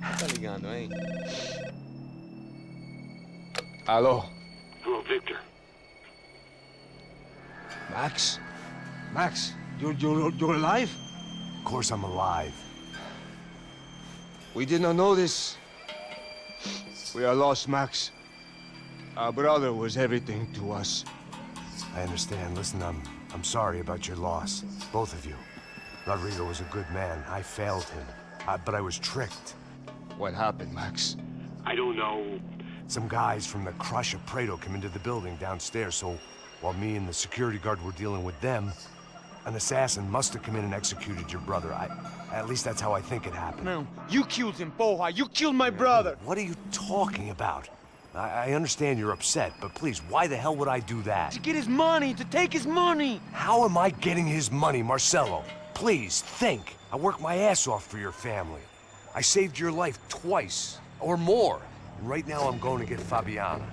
Tá ligando, hein? Alô? Hello, Victor. Max? Max, you're alive? Of course I'm alive. We did not know this. We are lost, Max. Our brother was everything to us. I understand. Listen, I'm sorry about your loss. Both of you. Rodrigo was a good man. I failed him. But I was tricked. What happened, Max? I don't know. Some guys from the Crush of Prado came into the building downstairs, so while me and the security guard were dealing with them, an assassin must have come in and executed your brother. At least that's how I think it happened. No, you killed him, porra. You killed my brother. What are you talking about? I understand you're upset, but please, why the hell would I do that? To get his money, to take his money. How am I getting his money, Marcelo? Please, think. I worked my ass off for your family. I saved your life twice, or more. And right now I'm going to get Fabiana.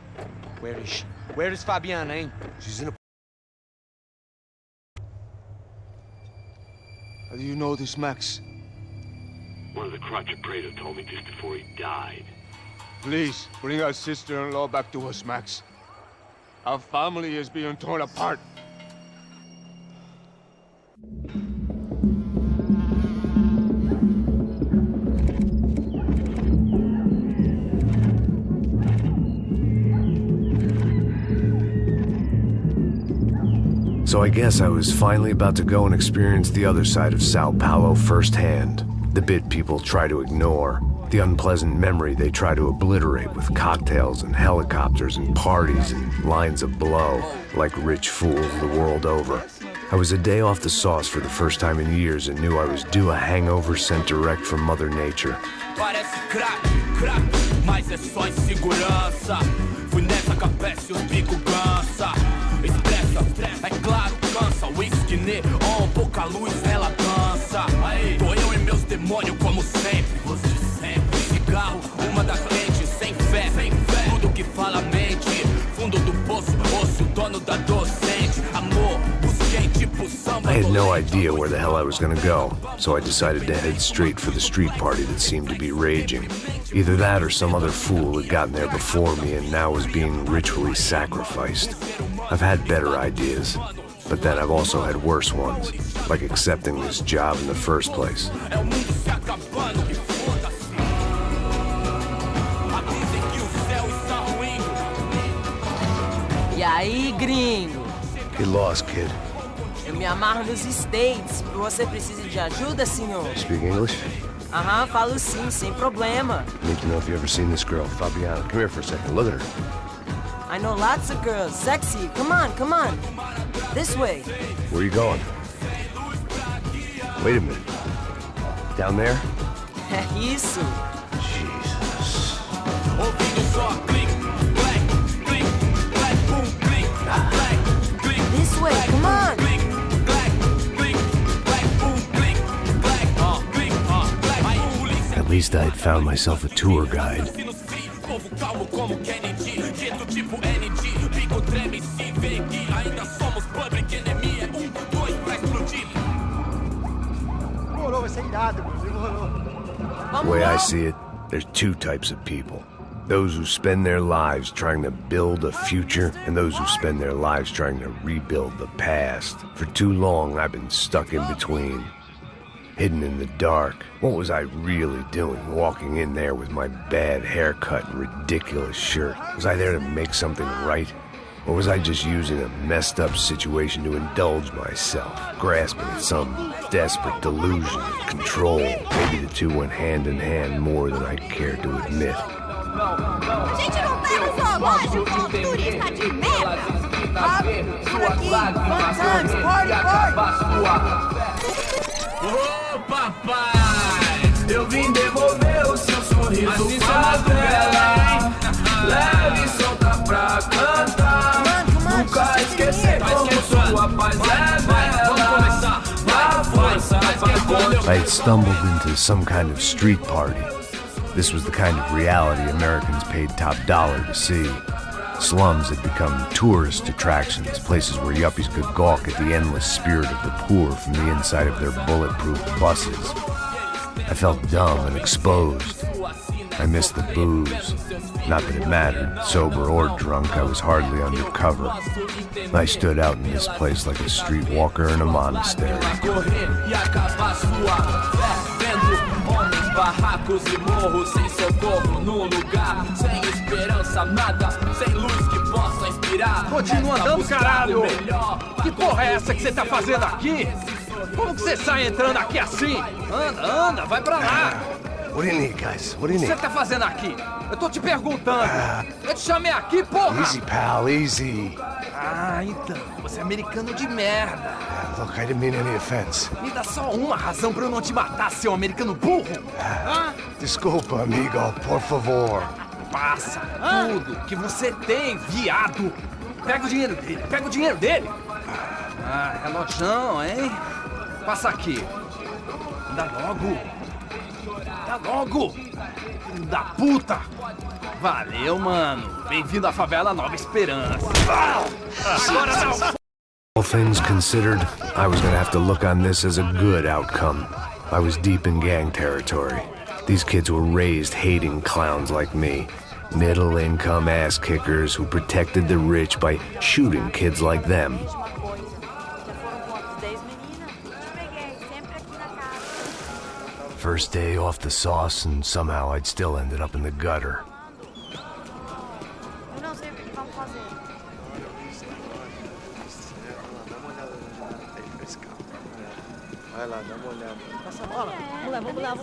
Where is she? Where is Fabiana, eh? She's in a... How do you know this, Max? One of the Crotch of Prado told me just before he died. Please, bring our sister-in-law back to us, Max. Our family is being torn apart. So I guess I was finally about to go and experience the other side of Sao Paulo firsthand. The bit people try to ignore. The unpleasant memory they try to obliterate with cocktails and helicopters and parties and lines of blow, like rich fools the world over. I was a day off the sauce for the first time in years and knew I was due a hangover sent direct from Mother Nature. Parece crack, mas é só insegurança. Fui nessa capeste, os bico cansa. Expressa, é claro, cansa. Whisky neon, pouca luz, ela dança. Tô eu e meus demônios como sempre. Cigarro, uma da frente, sem fé. Tudo que fala mente. Fundo do poço, osso, dono da docente. Amor, busquei tipo samba. I had no idea where the hell I was gonna go, so I decided to head straight for the street party that seemed to be raging. Either that or some other fool had gotten there before me and now was being ritually sacrificed. I've had better ideas, but then I've also had worse ones, like accepting this job in the first place. E aí, gringo? Get lost, kid. Eu me amarro nos States. Você precisa de ajuda, senhor? Speak English? Aham, falo sim, sem problema. I need to know if you've ever seen this girl, Fabiana. Come here for a second. Look at her. I know lots of girls. Sexy. Come on, come on. This way. Where are you going? Wait a minute. Down there? É isso. Jesus. This way, come on. At least I had found myself a tour guide. The way I see it, there's two types of people. Those who spend their lives trying to build a future, and those who spend their lives trying to rebuild the past. For too long, I've been stuck in between. Hidden in the dark. What was I really doing, walking in there with my bad haircut and ridiculous shirt? Was I there to make something right? Or was I just using a messed up situation to indulge myself, grasping at some desperate delusion of control? Maybe the two went hand in hand more than I'd care to admit. Gente, não tá no zoológico, turista de merda! Por aqui, fun times, party, party! Ô papai, eu vim devolver o seu sorriso favela. Leve e solta pra cantar. Nunca esquecer como sua paz é bela. Na força, I had stumbled into some kind of street party. This was the kind of reality Americans paid top dollar to see. Slums had become tourist attractions, places where yuppies could gawk at the endless spirit of the poor from the inside of their bulletproof buses. I felt dumb and exposed. I missed the booze. Not that it mattered, sober or drunk, I was hardly undercover. I stood out in this place like a streetwalker in a monastery. Barracos e morros sem socorro num lugar sem esperança, nada, sem luz que possa inspirar. Continua andando, caralho! Que porra é essa que você tá fazendo aqui? Como que você sai entrando aqui assim? Anda, vai pra lá! What do you need, guys? What do you O que need? você tá fazendo aqui? Eu tô te perguntando. Eu te chamei aqui, porra! Easy, pal, easy. Ah, então, você é americano de merda. Look, I didn't mean any offense. Me dá só uma razão pra eu não te matar, seu americano burro. Desculpa, amigo, por favor. Passa tudo que você tem, viado. Pega o dinheiro dele, Ah, relojão, hein? Passa aqui. Dá logo. Filho da puta. Valeu, mano. Bem-vindo à favela Nova Esperança. Agora não. All things considered, I was gonna have to look on this as a good outcome. I was deep in gang territory. These kids were raised hating clowns like me. Middle-income ass-kickers who protected the rich by shooting kids like them. First day off the sauce, and somehow I'd still ended up in the gutter. Eu não sei o que vamos fazer. Vai lá, dá uma olhada. Vamos lá.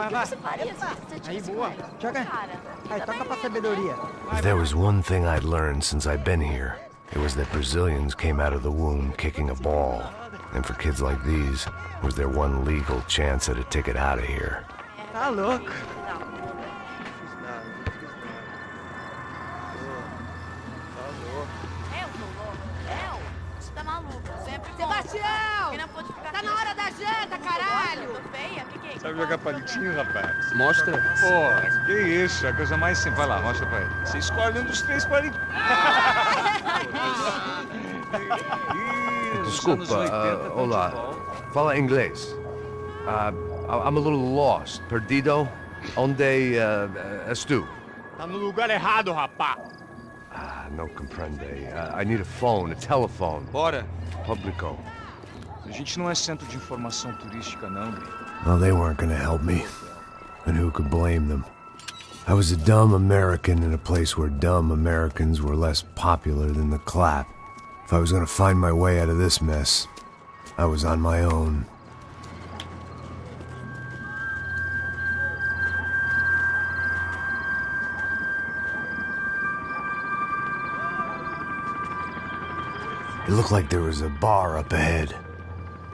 Vai. Você faria se você Aí, tivesse boa. com ele? Joga. Cara, Aí, toca pra sabedoria. If there was one thing I'd learned since I'd been here, it was that Brazilians came out of the womb kicking a ball. And for kids like these, was their one legal chance at a ticket out of here. Tá louco. Eu tô louco. Você tá maluco. Sempre Sebastião! Quem não pode ficar Tá aqui? na hora da janta, caralho! Eu tô feia? Que é? Sabe jogar palitinho, rapaz? Mostra. Pô, que isso, é a coisa mais simples. Vai lá, mostra pra ele. Você escolhe um dos 3 palitinhos. Desculpa, olá. Fala inglês. I'm a little lost. Perdido? Onde estou? Tá no lugar errado, rapá. No comprende. I need a phone, a telephone. Bora. Publico. A gente não é centro de informação turística, não, Bri. Well, they weren't gonna help me. And who could blame them? I was a dumb American in a place where dumb Americans were less popular than the clap. If I was gonna find my way out of this mess, I was on my own. It looked like there was a bar up ahead.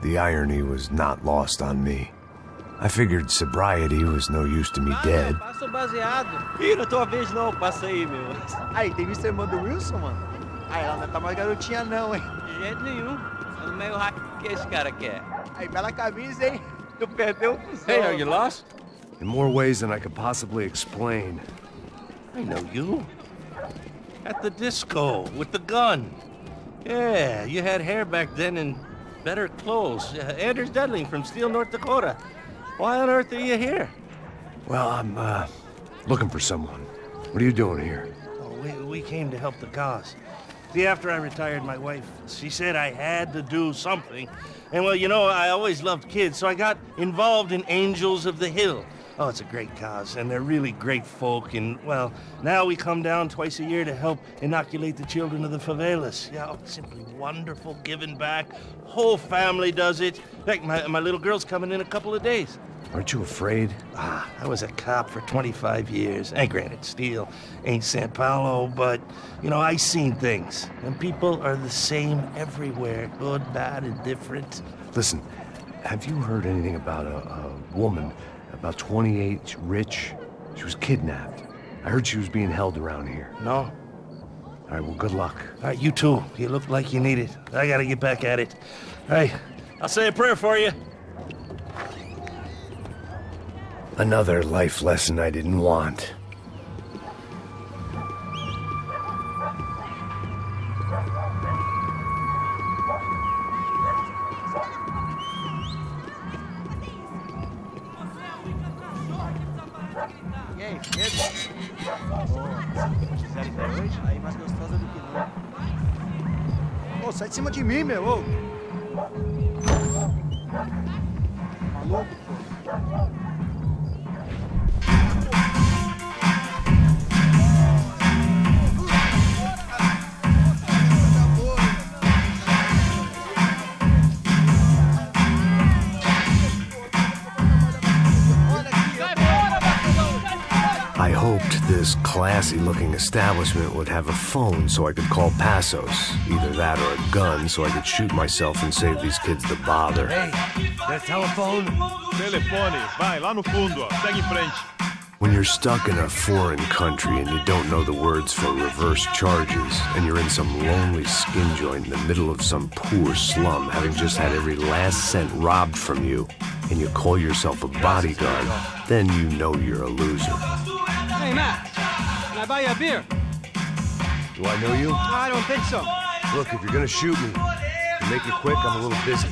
The irony was not lost on me. I figured sobriety was no use to me dead. Passa o baseado. Ih, não é tua vez não, passa aí, meu. Aí, tem visto a irmã do Wilson, mano? Aí, ela não tá mais garotinha não, hein? De jeito nenhum. É meio hack que esse cara quer. Aí, bela camisa, hein? Tu perdeu o cuzão. Hey, are you lost? In more ways than I could possibly explain. I know you. At the disco, with the gun. Yeah, you had hair back then and better clothes. Anders Dudley from Steele, North Dakota. Why on earth are you here? Well, I'm, looking for someone. What are you doing here? Oh, we came to help the cause. See, after I retired, my wife, she said I had to do something. And, well, you know, I always loved kids, so I got involved in Angels of the Hill. Oh, it's a great cause, and they're really great folk. And, well, now we come down twice a year to help inoculate the children of the favelas. Yeah, oh, simply wonderful, giving back. Whole family does it. In fact, my little girl's coming in a couple of days. Aren't you afraid? I was a cop for 25 years. And granted, Steele ain't Sao Paulo, but, you know, I seen things. And people are the same everywhere, good, bad, and different. Listen, have you heard anything about a woman, about 28, rich? She was kidnapped. I heard she was being held around here. No? All right, well, good luck. All right, you too. You look like you need it. I gotta get back at it. All right, I'll say a prayer for you. Another life lesson I didn't want. E aí, sai de cima de mim, meu. Ô. Maluco, pô. I hoped this classy-looking establishment would have a phone so I could call Passos. Either that or a gun so I could shoot myself and save these kids the bother. Hey, that telephone? Telefone, vai, lá no fundo, ó. Segue em frente. When you're stuck in a foreign country and you don't know the words for reverse charges, and you're in some lonely skin joint in the middle of some poor slum, having just had every last cent robbed from you, and you call yourself a bodyguard, then you know you're a loser. Hey, Matt, can I buy you a beer? Do I know you? I don't think so. Look, if you're gonna shoot me, to make it quick, I'm a little busy.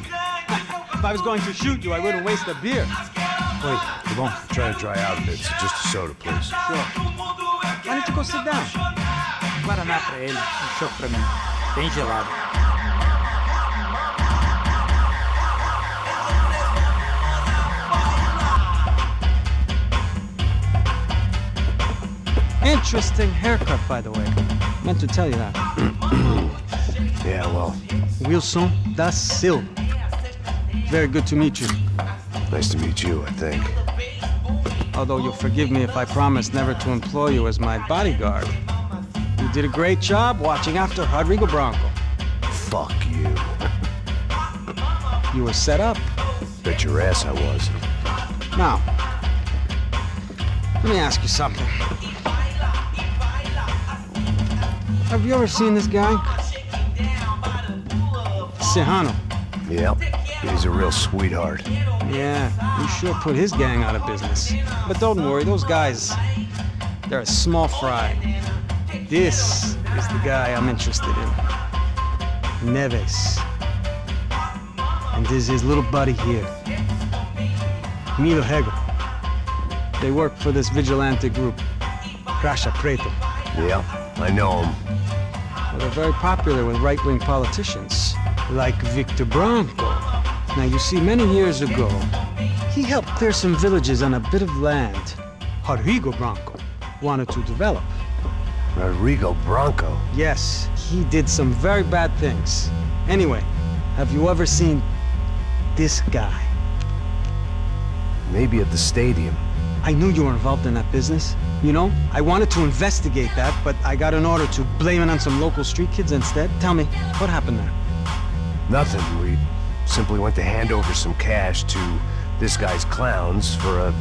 If I was going to shoot you, I wouldn't waste a beer. Wait, come on. I'm trying to dry out a bit, so just a soda, please. Sure. Why don't you go sit down? Guaraná pra ele, choco pra mim. Bem gelado. Interesting haircut, by the way. Meant to tell you that. Yeah, well. Wilson da Silva. Very good to meet you. Nice to meet you, I think. Although you'll forgive me if I promise never to employ you as my bodyguard. You did a great job watching after Rodrigo Bronco. Fuck you. You were set up. Bet your ass I was. Now, let me ask you something. Have you ever seen this guy? Serrano. Yep. He's a real sweetheart. Yeah, you sure put his gang out of business. But don't worry, those guys, they're a small fry. This is the guy I'm interested in. Neves. And this is his little buddy here. Milo Hegel. They work for this vigilante group, Crasha Preto. Yeah, I know him. Well, they're very popular with right-wing politicians, like Victor Bronco. Now, you see, many years ago, he helped clear some villages on a bit of land Rodrigo Bronco wanted to develop. Rodrigo Bronco? Yes, he did some very bad things. Anyway, have you ever seen this guy? Maybe at the stadium. I knew you were involved in that business. You know, I wanted to investigate that, but I got an order to blame it on some local street kids instead. Tell me, what happened there? Nothing. We simply went to hand over some cash to this guy's clowns for a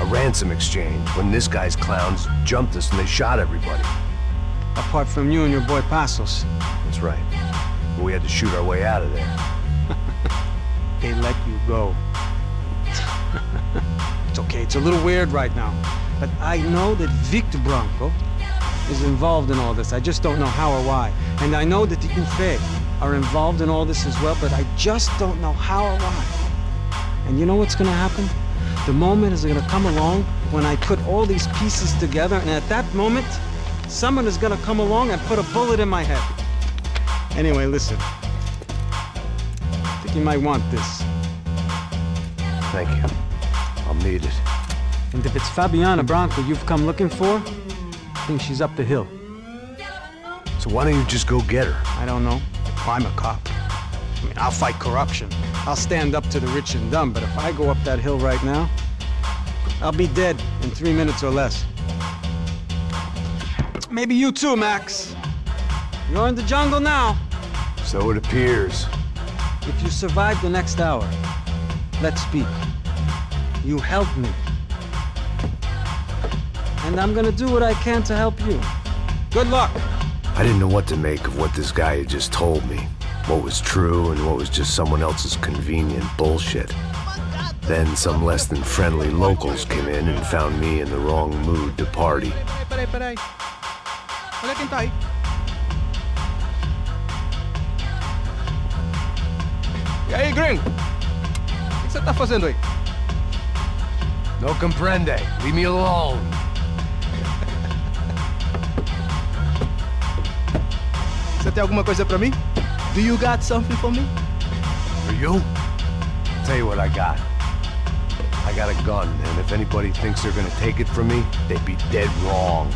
ransom exchange when this guy's clowns jumped us and they shot everybody. Apart from you and your boy Passos. That's right. But we had to shoot our way out of there. They let you go. It's okay, it's a little weird right now. But I know that Victor Bronco is involved in all this. I just don't know how or why. And I know that the UFE are involved in all this as well, but I just don't know how or why. And you know what's gonna happen? The moment is gonna come along when I put all these pieces together, and at that moment, someone is gonna come along and put a bullet in my head. Anyway, listen. I think you might want this. Thank you. I'll need it. And if it's Fabiana Bronco you've come looking for, I think she's up the hill. So why don't you just go get her? I don't know. I'm a cop. I mean, I'll fight corruption. I'll stand up to the rich and dumb, but if I go up that hill right now, I'll be dead in 3 minutes or less. Maybe you too, Max. You're in the jungle now. So it appears. If you survive the next hour, let's speak. You helped me. And I'm gonna do what I can to help you. Good luck. I didn't know what to make of what this guy had just told me. What was true and what was just someone else's convenient bullshit. Then some less than friendly locals came in and found me in the wrong mood to party. Peraí. Olha quem tá aí. E aí, gringo? O que você tá fazendo aí? No comprende. Leave me alone. Você tem alguma coisa pra mim? Do you got something for me? For you? Tell you what I got. I got a gun, and if anybody thinks they're gonna take it from me, they'd be dead wrong.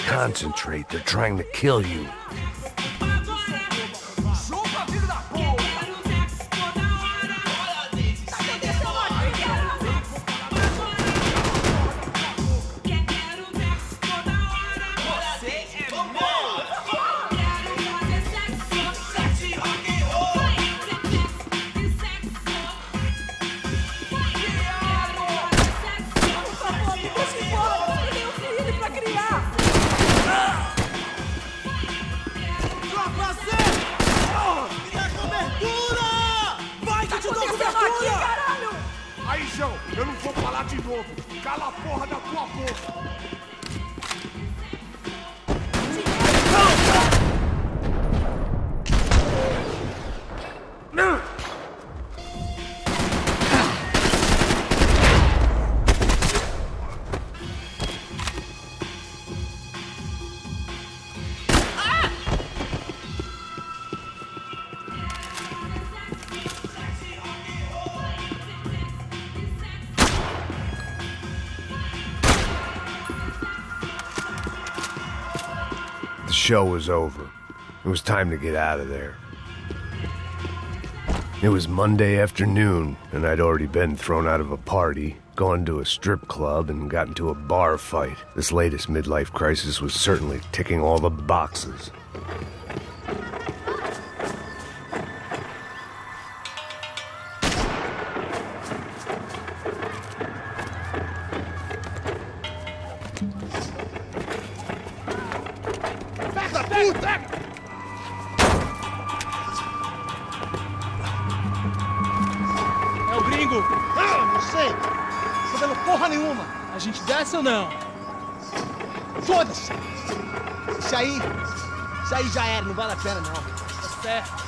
Concentrate, they're trying to kill you. Eu não vou falar de novo. Cala a porra da tua boca. The show was over. It was time to get out of there. It was Monday afternoon, and I'd already been thrown out of a party, gone to a strip club, and got into a bar fight. This latest midlife crisis was certainly ticking all the boxes. É o gringo! Ah, não sei. Não tô vendo porra nenhuma. A gente desce ou não? Foda-se. Isso aí já era, não vale a pena não. Tá certo.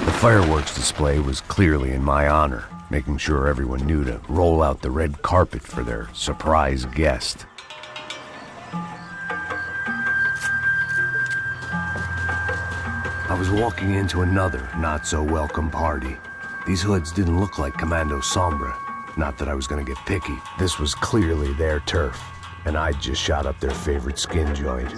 The fireworks display was clearly in my honor, making sure everyone knew to roll out the red carpet for their surprise guest. I was walking into another not-so-welcome party. These hoods didn't look like Commando Sombra. Not that I was gonna get picky. This was clearly their turf, and I'd just shot up their favorite skin joint.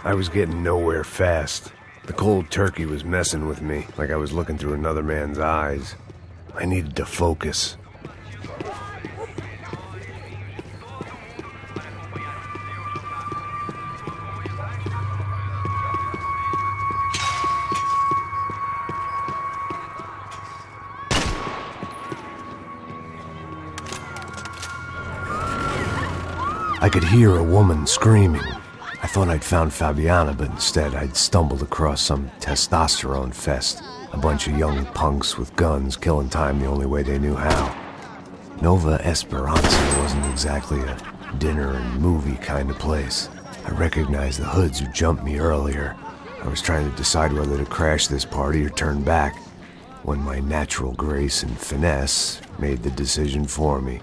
I was getting nowhere fast. The cold turkey was messing with me, like I was looking through another man's eyes. I needed to focus. I could hear a woman screaming. I thought I'd found Fabiana, but instead I'd stumbled across some testosterone fest. A bunch of young punks with guns killing time the only way they knew how. Nova Esperanza wasn't exactly a dinner and movie kind of place. I recognized the hoods who jumped me earlier. I was trying to decide whether to crash this party or turn back, when my natural grace and finesse made the decision for me.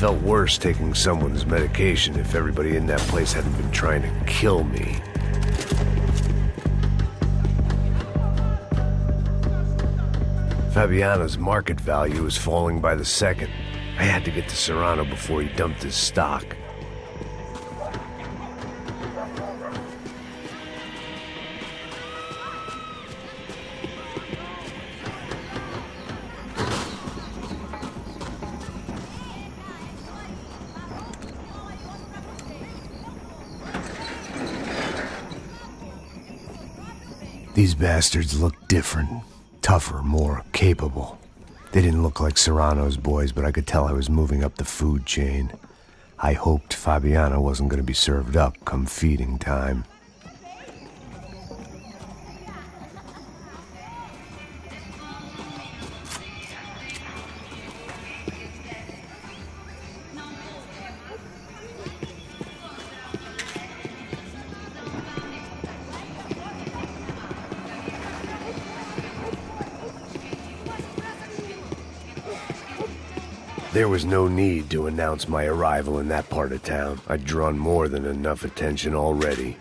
felt worse taking someone's medication if everybody in that place hadn't been trying to kill me. Fabiana's market value was falling by the second. I had to get to Serrano before he dumped his stock. These bastards looked different, tougher, more capable. They didn't look like Serrano's boys, but I could tell I was moving up the food chain. I hoped Fabiana wasn't going to be served up come feeding time. There was no need to announce my arrival in that part of town. I'd drawn more than enough attention already.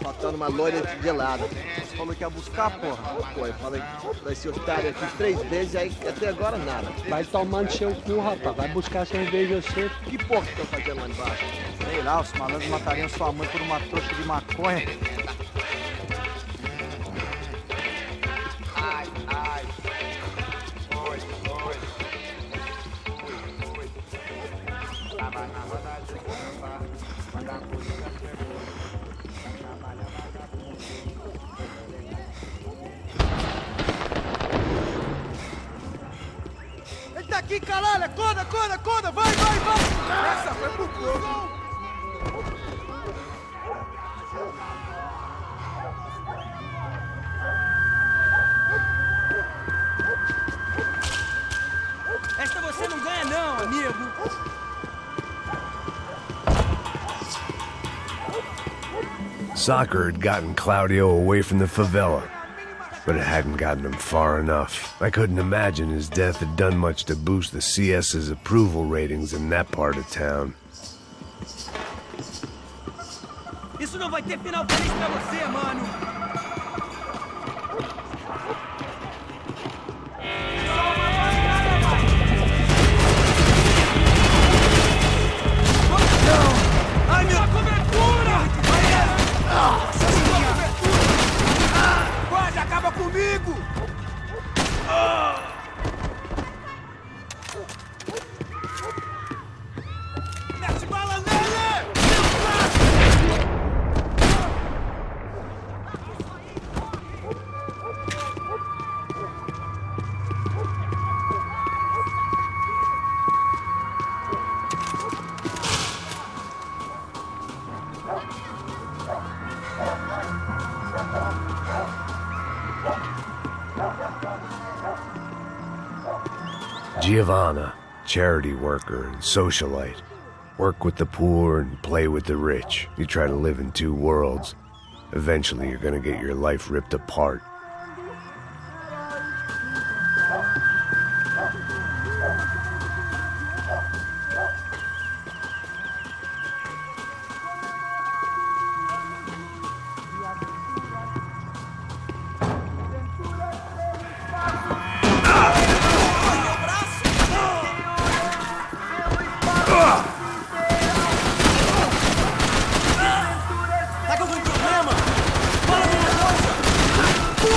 Faltando uma loira gelada. Falou que ia buscar, porra. Pô, eu falei pra esse otário aqui 3 vezes e aí até agora nada. Vai tomando seu cu, rapaz. Vai buscar cerveja você. Que porra que estão fazendo lá embaixo? Sei lá, os malandros matariam sua mãe por uma trouxa de maconha. Ele tá aqui, caralho! Acorda, acorda, acorda! Vai, vai, vai! Essa foi pro fogo! Esta você não ganha não, amigo. Soccer had gotten Claudio away from the favela, but it hadn't gotten him far enough. I couldn't imagine his death had done much to boost the CS's approval ratings in that part of town. Isso não vai ter final feliz pra você, mano. Ai, minha cobertura! Sua cobertura! Quase acaba comigo! Mete bala nele! Giovanna, charity worker and socialite. Work with the poor and play with the rich. You try to live in 2 worlds. Eventually you're gonna get your life ripped apart. Tá com algum problema? Fala alguma coisa!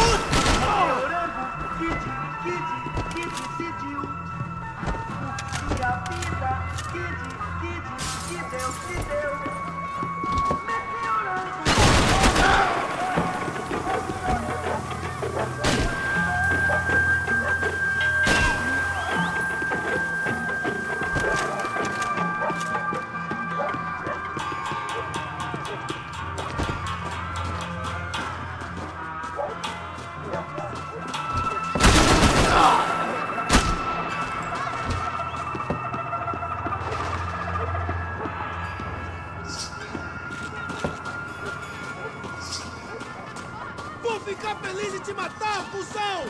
Vou ficar feliz em te matar, cuzão!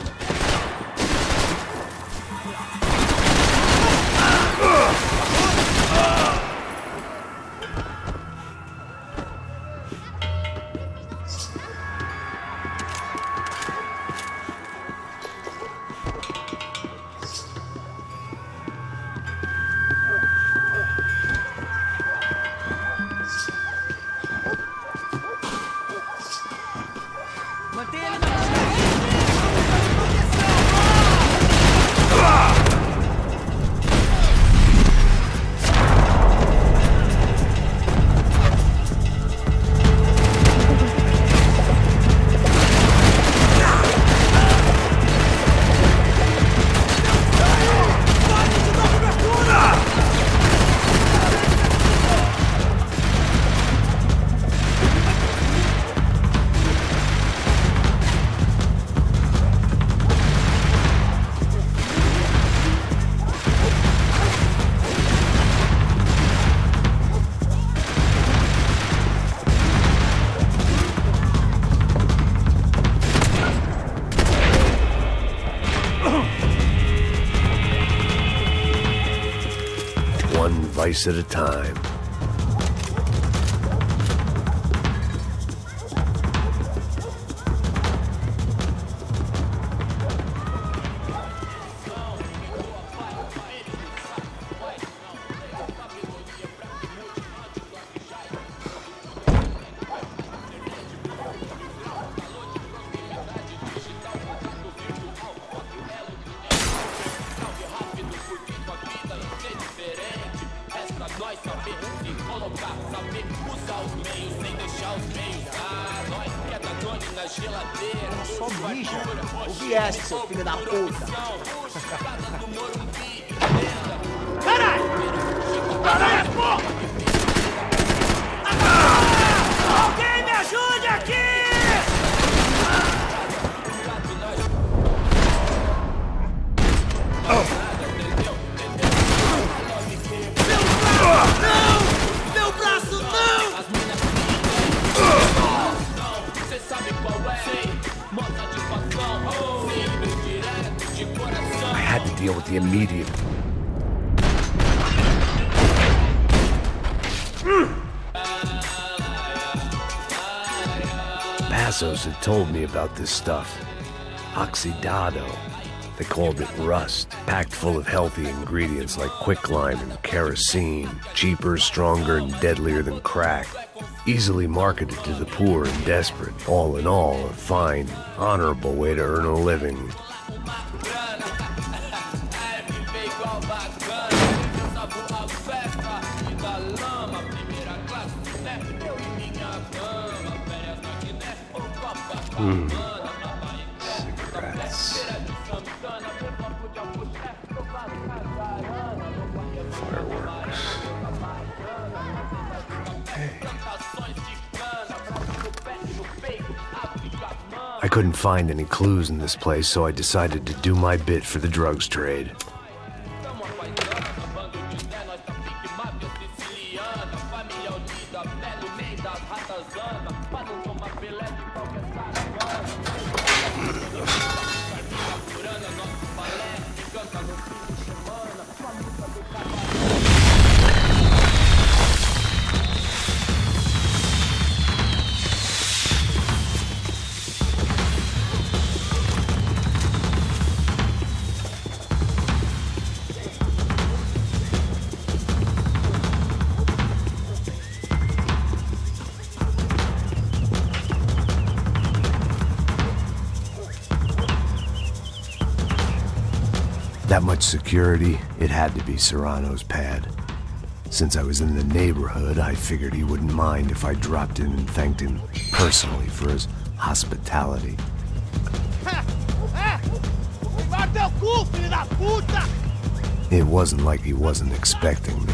Mantenha ele na One vice at a time. Só mija. Ouvi essa, seu filho da puta. Caralho! Caralho, porra! Alguém me ajude aqui! Meu braço não! Você sabe qual é? I had to deal with the immediate. Passos had told me about this stuff. Oxidado. They called it rust, packed full of healthy ingredients like quicklime and kerosene, cheaper, stronger, and deadlier than crack. Easily marketed to the poor and desperate. All in all, a fine, honorable way to earn a living. Cigarettes. Fireworks. I couldn't find any clues in this place, so I decided to do my bit for the drugs trade. That much security, it had to be Serrano's pad. Since I was in the neighborhood, I figured he wouldn't mind if I dropped in and thanked him personally for his hospitality. It wasn't like he wasn't expecting me.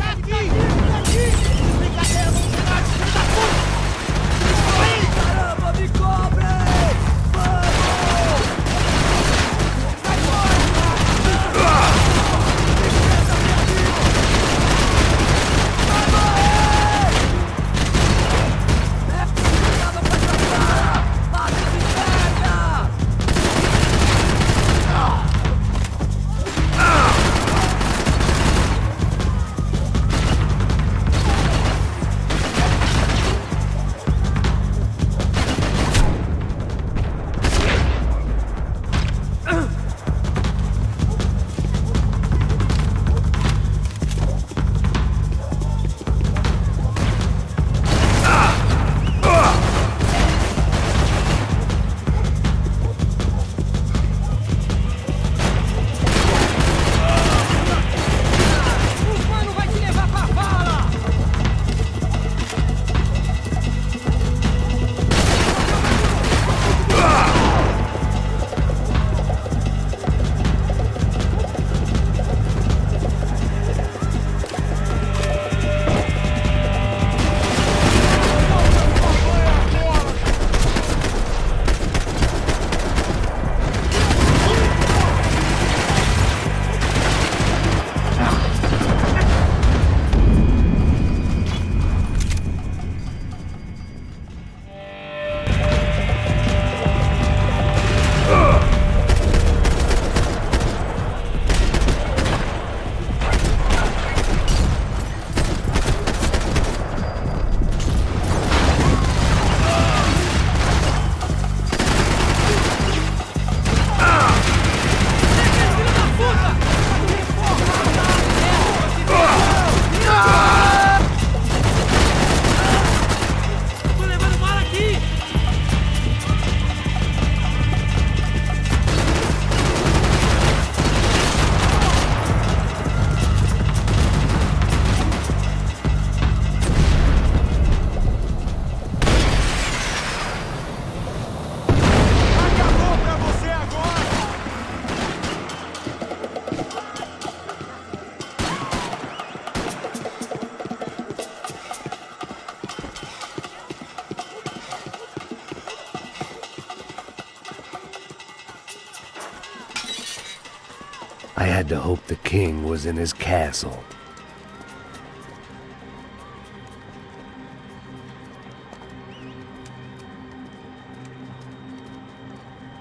I had to hope the king was in his castle.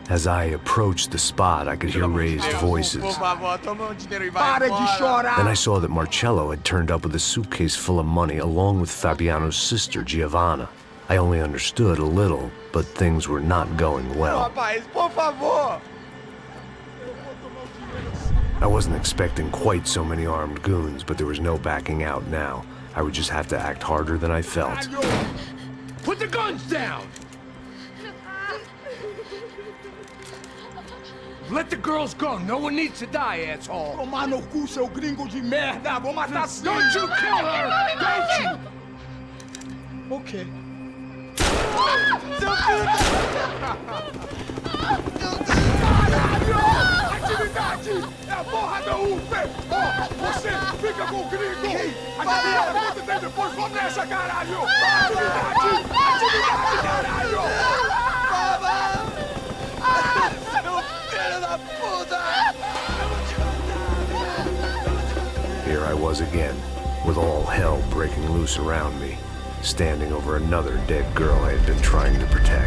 As I approached the spot, I could hear raised voices. Then I saw that Marcello had turned up with a suitcase full of money along with Fabiano's sister, Giovanna. I only understood a little, but things were not going well. I wasn't expecting quite so many armed goons, but there was no backing out now. I would just have to act harder than I felt. Put the guns down! Let the girls go. No one needs to die, asshole. Tomar no cu, seu gringo de merda. Vou matar. Don't you kill her! Don't you? Okay. Atividade! É a porra da UP! Ó, você fica com o gringo! Atividade, tem depois, vamos nessa, caralho! Atividade! Atividade, caralho! Here I was again, with all hell breaking loose around me, standing over another dead girl I had been trying to protect.